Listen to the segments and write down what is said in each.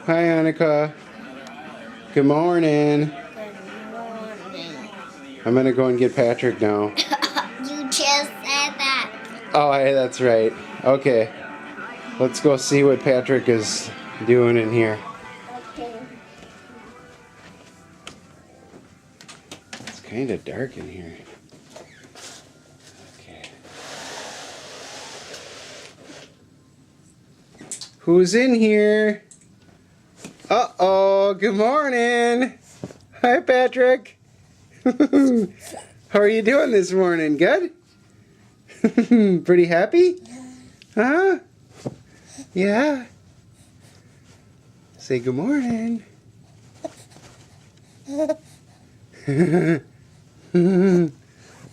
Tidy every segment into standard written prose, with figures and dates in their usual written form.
Hi, Annika. Good morning. Good morning. I'm gonna go and get Patrick now. You just said that. Oh, hey, that's right. Okay. Let's go see what Patrick is doing in here. Okay. It's kind of dark in here. Okay. Who's in here? Uh-oh, good morning. Hi, Patrick. How are you doing this morning? Good? Pretty happy? Huh? Yeah? Say good morning. Are you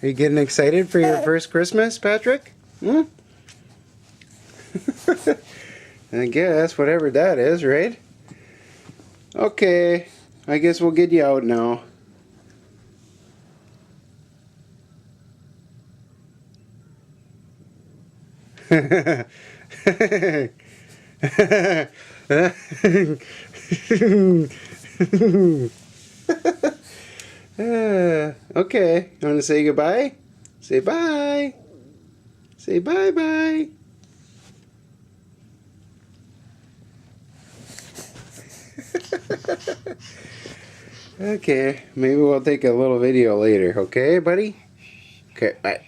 getting excited for your first Christmas, Patrick? Hmm? I guess, whatever that is, right? Okay, I guess we'll get you out now. Okay, you want to say goodbye? Say bye. Say bye-bye. Okay, maybe we'll take a little video later, okay, buddy? Okay, bye.